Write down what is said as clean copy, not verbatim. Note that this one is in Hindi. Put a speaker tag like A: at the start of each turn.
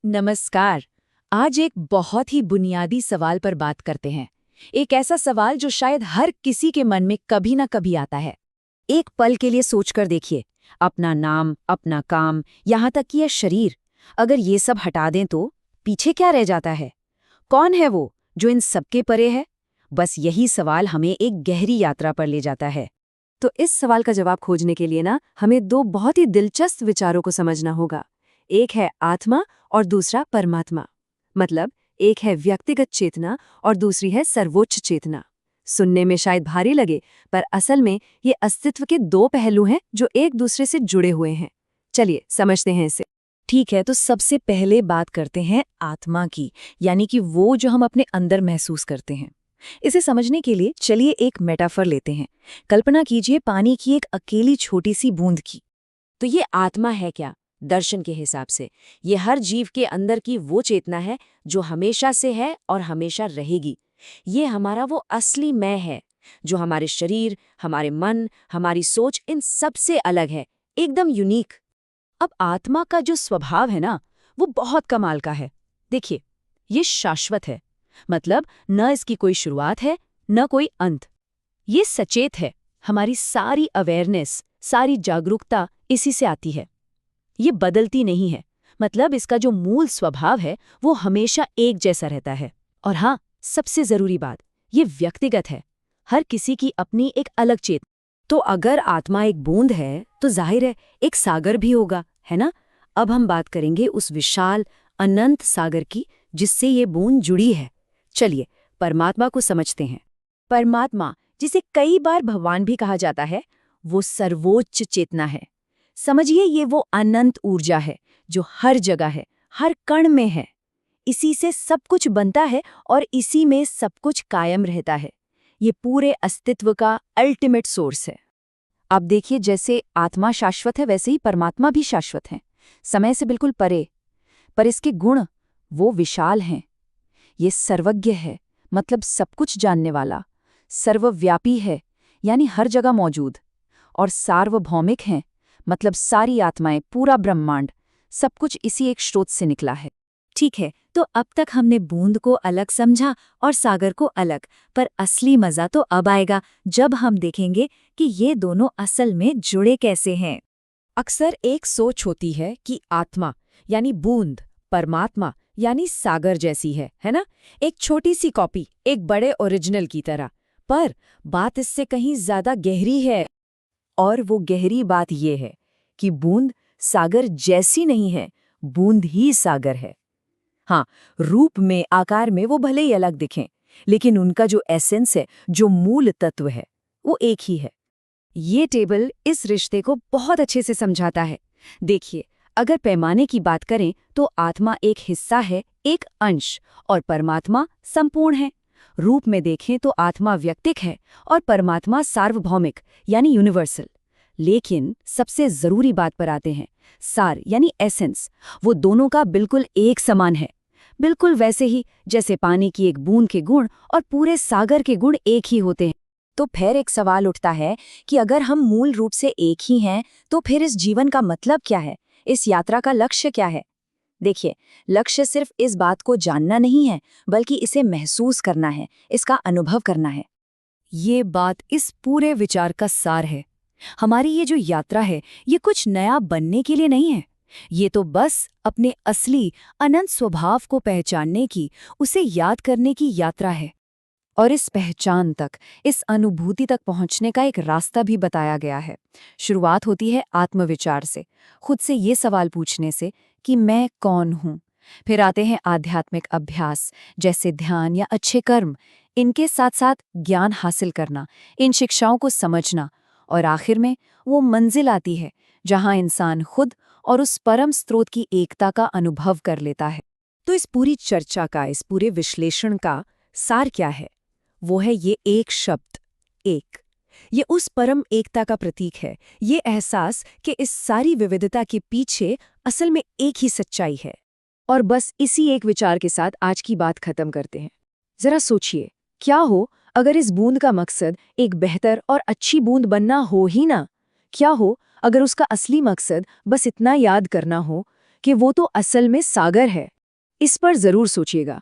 A: नमस्कार। आज एक बहुत ही बुनियादी सवाल पर बात करते हैं। एक ऐसा सवाल जो शायद हर किसी के मन में कभी ना कभी आता है। एक पल के लिए सोचकर देखिए, अपना नाम, अपना काम, यहाँ तक कि यह शरीर, अगर ये सब हटा दें तो पीछे क्या रह जाता है? कौन है वो जो इन सबके परे है? बस यही सवाल हमें एक गहरी यात्रा पर ले जाता है।
B: तो इस सवाल का जवाब खोजने के लिए ना हमें दो बहुत ही दिलचस्प विचारों को समझना होगा। एक है आत्मा और दूसरा परमात्मा। मतलब एक है व्यक्तिगत चेतना और दूसरी है सर्वोच्च चेतना। सुनने में शायद भारी लगे, पर असल में ये अस्तित्व के दो पहलू हैं जो एक दूसरे से जुड़े हुए हैं। चलिए समझते हैं इसे।
A: ठीक है, तो सबसे पहले बात करते हैं आत्मा की, यानी कि वो जो हम अपने अंदर महसूस करते हैं। इसे समझने के लिए चलिए एक मेटाफर लेते हैं। कल्पना कीजिए पानी की एक अकेली छोटी सी बूंद की। तो ये आत्मा है क्या? दर्शन के हिसाब से ये हर जीव के अंदर की वो चेतना है जो हमेशा से है और हमेशा रहेगी। ये हमारा वो असली मैं है जो हमारे शरीर, हमारे मन, हमारी सोच इन सब से अलग है, एकदम यूनिक। अब आत्मा का जो स्वभाव है ना, वो बहुत कमाल का है। देखिए, ये शाश्वत है। मतलब न इसकी कोई शुरुआत है, न कोई अंत। ये सचेत है। हमारी सारी अवेयरनेस, सारी जागरूकता इसी से आती है। ये बदलती नहीं है। मतलब इसका जो मूल स्वभाव है वो हमेशा एक जैसा रहता है। और हाँ, सबसे जरूरी बात, ये व्यक्तिगत है। हर किसी की अपनी एक अलग चेतना। तो अगर आत्मा एक बूंद है तो जाहिर है एक सागर भी होगा, है ना? अब हम बात करेंगे उस विशाल अनंत सागर की जिससे ये बूंद जुड़ी है। चलिए परमात्मा को समझते हैं। परमात्मा, जिसे कई बार भगवान भी कहा जाता है, वो सर्वोच्च चेतना है। समझिए, ये वो अनंत ऊर्जा है जो हर जगह है, हर कण में है। इसी से सब कुछ बनता है और इसी में सब कुछ कायम रहता है। ये पूरे अस्तित्व का अल्टीमेट सोर्स है। अब देखिए, जैसे आत्मा शाश्वत है वैसे ही परमात्मा भी शाश्वत है, समय से बिल्कुल परे। पर इसके गुण वो विशाल हैं। ये सर्वज्ञ है, मतलब सब कुछ जानने वाला। सर्वव्यापी है, यानी हर जगह मौजूद। और सार्वभौमिक हैं, मतलब सारी आत्माएं, पूरा ब्रह्मांड, सब कुछ इसी एक स्रोत से निकला है। ठीक है, तो अब तक हमने बूंद को अलग समझा और सागर को अलग, पर असली मजा तो अब आएगा जब हम देखेंगे कि ये दोनों असल में जुड़े कैसे हैं। अक्सर एक सोच होती है कि आत्मा यानी बूंद परमात्मा यानी सागर जैसी है ना? एक छोटी सी कॉपी एक बड़े ओरिजिनल की तरह। पर बात इससे कहीं ज्यादा गहरी है। और वो गहरी बात ये है कि बूंद सागर जैसी नहीं है, बूंद ही सागर है। हाँ, रूप में, आकार में वो भले ही अलग दिखें, लेकिन उनका जो एसेंस है, जो मूल तत्व है, वो एक ही है। ये टेबल इस रिश्ते को बहुत अच्छे से समझाता है। देखिए, अगर पैमाने की बात करें तो आत्मा एक हिस्सा है, एक अंश, और परमात्मा संपूर्ण है। रूप में देखें तो आत्मा व्यक्तिक है और परमात्मा सार्वभौमिक यानी यूनिवर्सल। लेकिन सबसे जरूरी बात पर आते हैं, सार यानी एसेंस। वो दोनों का बिल्कुल एक समान है। बिल्कुल वैसे ही जैसे पानी की एक बूंद के गुण और पूरे सागर के गुण एक ही होते हैं। तो फिर एक सवाल उठता है कि अगर हम मूल रूप से एक ही हैं, तो फिर इस जीवन का मतलब क्या है? इस यात्रा का लक्ष्य क्या है? देखिए, लक्ष्य सिर्फ इस बात को जानना नहीं है, बल्कि इसे महसूस करना है, इसका अनुभव करना है। ये बात इस पूरे विचार का सार है। हमारी ये जो यात्रा है, ये कुछ नया बनने के लिए नहीं है। ये तो बस अपने असली अनंत स्वभाव को पहचानने की, उसे याद करने की यात्रा है। और इस पहचान तक, इस अनुभूति तक पहुंचने का एक रास्ता भी बताया गया है। शुरुआत होती है आत्मविचार से, खुद से ये सवाल पूछने से कि मैं कौन हूँ। फिर आते हैं आध्यात्मिक अभ्यास, जैसे ध्यान या अच्छे कर्म। इनके साथ साथ ज्ञान हासिल करना, इन शिक्षाओं को समझना। और आखिर में वो मंजिल आती है जहाँ इंसान खुद और उस परम स्रोत की एकता का अनुभव कर लेता है। तो इस पूरी चर्चा का, इस पूरे विश्लेषण का सार क्या है? वो है ये एक शब्द, एक। ये उस परम एकता का प्रतीक है, ये एहसास कि इस सारी विविधता के पीछे असल में एक ही सच्चाई है। और बस इसी एक विचार के साथ आज की बात खत्म करते हैं। जरा सोचिए, क्या हो अगर इस बूंद का मकसद एक बेहतर और अच्छी बूंद बनना हो ही ना? क्या हो अगर उसका असली मकसद बस इतना याद करना हो कि वो तो असल में सागर है,
B: इस पर जरूर सोचिएगा।